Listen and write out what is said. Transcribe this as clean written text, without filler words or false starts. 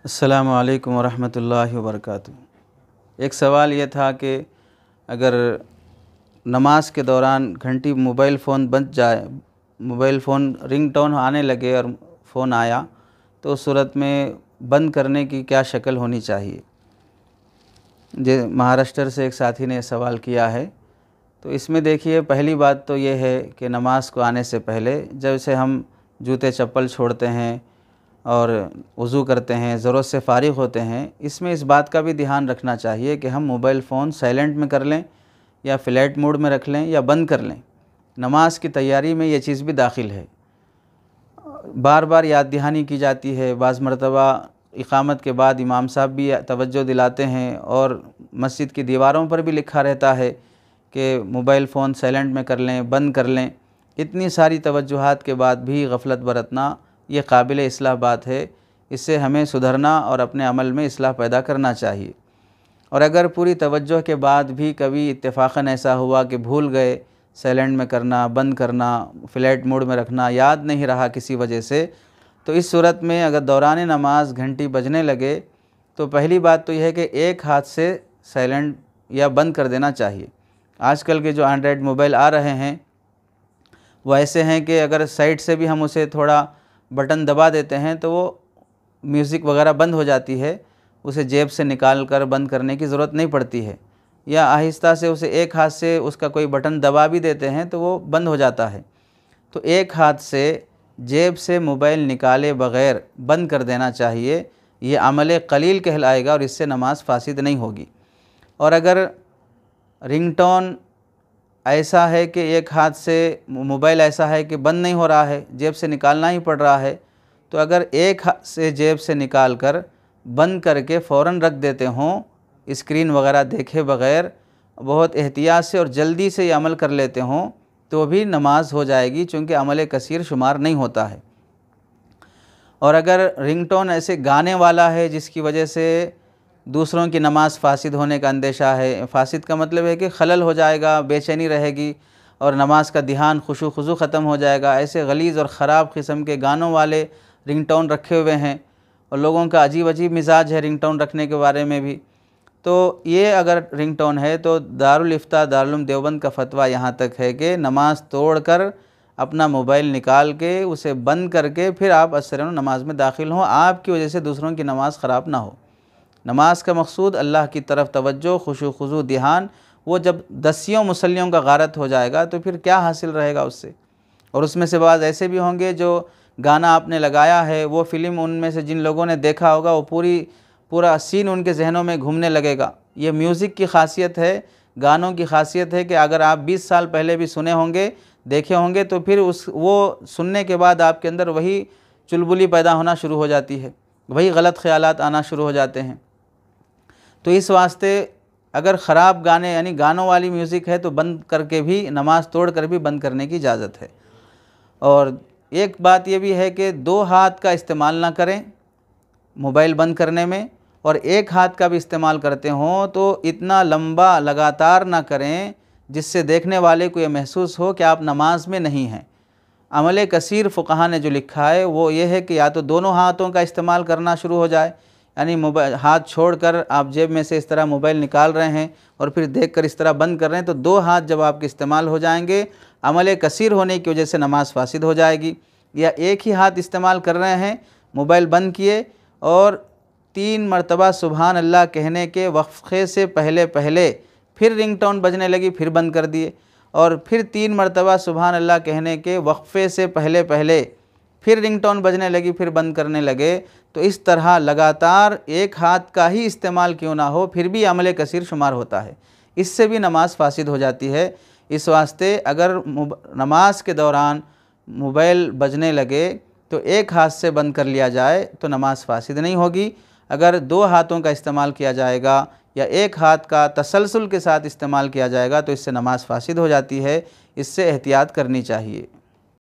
السلام علیکم ورحمۃ اللہ وبرکاتہ۔ ایک سوال یہ تھا کہ اگر نماز کے دوران گھنٹی موبائل فون بج جائے، موبائل فون رنگ ٹون آنے لگے اور فون آیا تو اس صورت میں بند کرنے کی کیا شکل ہونی چاہیے؟ مہاراشٹر سے ایک ساتھی نے سوال کیا ہے۔ تو اس میں دیکھیے، پہلی بات تو یہ ہے کہ نماز کو آنے سے پہلے جب سے ہم جوتے چپل چھوڑتے ہیں اور وضو کرتے ہیں، ضرورت سے فارغ ہوتے ہیں، اس میں اس بات کا بھی دھیان رکھنا چاہیے کہ ہم موبائل فون سائلنٹ میں کر لیں یا فلائٹ موڈ میں رکھ لیں یا بند کر لیں۔ نماز کی تیاری میں یہ چیز بھی داخل ہے۔ بار بار یاد دہانی کی جاتی ہے، بعض مرتبہ اقامت کے بعد امام صاحب بھی توجہ دلاتے ہیں اور مسجد کی دیواروں پر بھی لکھا رہتا ہے کہ موبائل فون سائلنٹ میں کر لیں، بند کر لیں۔ اتنی ساری توجہات کے بعد بھی غفلت برتنا یہ قابل اصلاح بات ہے۔ اس سے ہمیں سدھرنا اور اپنے عمل میں اصلاح پیدا کرنا چاہیے۔ اور اگر پوری توجہ کے بعد بھی کبھی اتفاقاً ایسا ہوا کہ بھول گئے سائلنٹ میں کرنا، بند کرنا، فلائٹ موڈ میں رکھنا، یاد نہیں رہا کسی وجہ سے، تو اس صورت میں اگر دوران نماز گھنٹی بجنے لگے تو پہلی بات تو یہ ہے کہ ایک ہاتھ سے سائلنٹ یا بند کر دینا چاہیے۔ آج کل کے جو اینڈرائڈ موبائل آ رہے ہیں وہ ایسے ہیں کہ اگر سائڈ سے بھی ہم اسے تھوڑا بٹن دبا دیتے ہیں تو وہ میوزک وغیرہ بند ہو جاتی ہے، اسے جیب سے نکال کر بند کرنے کی ضرورت نہیں پڑتی ہے، یا آہستہ سے اسے ایک ہاتھ سے اس کا کوئی بٹن دبا بھی دیتے ہیں تو وہ بند ہو جاتا ہے۔ تو ایک ہاتھ سے جیب سے موبائل نکالے بغیر بند کر دینا چاہیے۔ یہ عمل قلیل کہلائے گا اور اس سے نماز فاسد نہیں ہوگی۔ اور اگر رنگ ٹون ایسا ہے کہ ایک ہاتھ سے موبائل ایسا ہے کہ بند نہیں ہو رہا ہے، جیب سے نکالنا ہی پڑ رہا ہے، تو اگر ایک ہاتھ سے جیب سے نکال کر بند کر کے فوراً رکھ دیتے ہوں، اسکرین وغیرہ دیکھے بغیر بہت احتیاط سے اور جلدی سے یہ عمل کر لیتے ہوں تو بھی نماز ہو جائے گی، چونکہ عمل کثیر شمار نہیں ہوتا ہے۔ اور اگر رنگ ٹون ایسے گانے والا ہے جس کی وجہ سے دوسروں کی نماز فاسد ہونے کا اندیشہ ہے، فاسد کا مطلب ہے کہ خلل ہو جائے گا، بے چینی رہے گی اور نماز کا دھیان خشوع خضوع ختم ہو جائے گا، ایسے غلیظ اور خراب قسم کے گانوں والے رنگ ٹون رکھے ہوئے ہیں اور لوگوں کا عجیب عجیب مزاج ہے رنگ ٹون رکھنے کے بارے میں بھی، تو یہ اگر رنگ ٹون ہے تو دارالافتاء دارالعلوم دیوبند کا فتویٰ یہاں تک ہے کہ نماز توڑ کر اپنا موبائل نکال کے اسے بند کر کے پھر آپ اثر نماز میں داخل ہوں، آپ کی وجہ سے دوسروں کی نماز خراب نہ ہو۔ نماز کا مقصود اللہ کی طرف توجہ، خشوع خضوع، دھیان، وہ جب دسیوں مصلیوں کا غارت ہو جائے گا تو پھر کیا حاصل رہے گا اس سے؟ اور اس میں سے بعض ایسے بھی ہوں گے جو گانا آپ نے لگایا ہے، وہ فلم ان میں سے جن لوگوں نے دیکھا ہوگا وہ پورا سین ان کے ذہنوں میں گھومنے لگے گا۔ یہ میوزک کی خاصیت ہے، گانوں کی خاصیت ہے کہ اگر آپ 20 سال پہلے بھی سنے ہوں گے، دیکھے ہوں گے، تو پھر وہ سننے کے بعد آپ کے اندر وہی چلبلی پیدا ہونا شروع ہو جاتی ہے، وہی غلط خیالات آنا شروع ہو جاتے ہیں۔ تو اس واسطے اگر خراب گانے یعنی گانوں والی میوزک ہے تو بند کر کے بھی، نماز توڑ کر بھی بند کرنے کی اجازت ہے۔ اور ایک بات یہ بھی ہے کہ 2 ہاتھ کا استعمال نہ کریں موبائل بند کرنے میں، اور ایک ہاتھ کا بھی استعمال کرتے ہوں تو اتنا لمبا لگاتار نہ کریں جس سے دیکھنے والے کو یہ محسوس ہو کہ آپ نماز میں نہیں ہیں۔ عمل کثیر فقہا نے جو لکھا ہے وہ یہ ہے کہ یا تو دونوں ہاتھوں کا استعمال کرنا شروع ہو جائے، یعنی ہاتھ چھوڑ کر آپ جیب میں سے اس طرح موبائل نکال رہے ہیں اور پھر دیکھ کر اس طرح بند کر رہے ہیں، تو 2 ہاتھ جب آپ کے استعمال ہو جائیں گے، عمل کثیر ہونے کی وجہ سے نماز فاسد ہو جائے گی۔ یا ایک ہی ہاتھ استعمال کر رہے ہیں، موبائل بند کیے اور 3 مرتبہ سبحان اللہ کہنے کے وقفے سے پہلے پھر رنگ ٹون بجنے لگی، پھر بند کر دیے، اور پھر 3 مرتبہ سبحان اللہ کہنے کے وقفے سے پہلے پھر رنگ ٹون بجنے لگی، پھر بند کرنے لگے، تو اس طرح لگاتار ایک ہاتھ کا ہی استعمال کیوں نہ ہو پھر بھی عمل کثیر شمار ہوتا ہے، اس سے بھی نماز فاسد ہو جاتی ہے۔ اس واسطے اگر نماز کے دوران موبائل بجنے لگے تو ایک ہاتھ سے بند کر لیا جائے تو نماز فاسد نہیں ہوگی۔ اگر 2 ہاتھوں کا استعمال کیا جائے گا یا ایک ہاتھ کا تسلسل کے ساتھ استعمال کیا جائے گا تو اس سے نماز فاسد ہو جاتی ہے، اس سے احتیاط کرنی چاہیے۔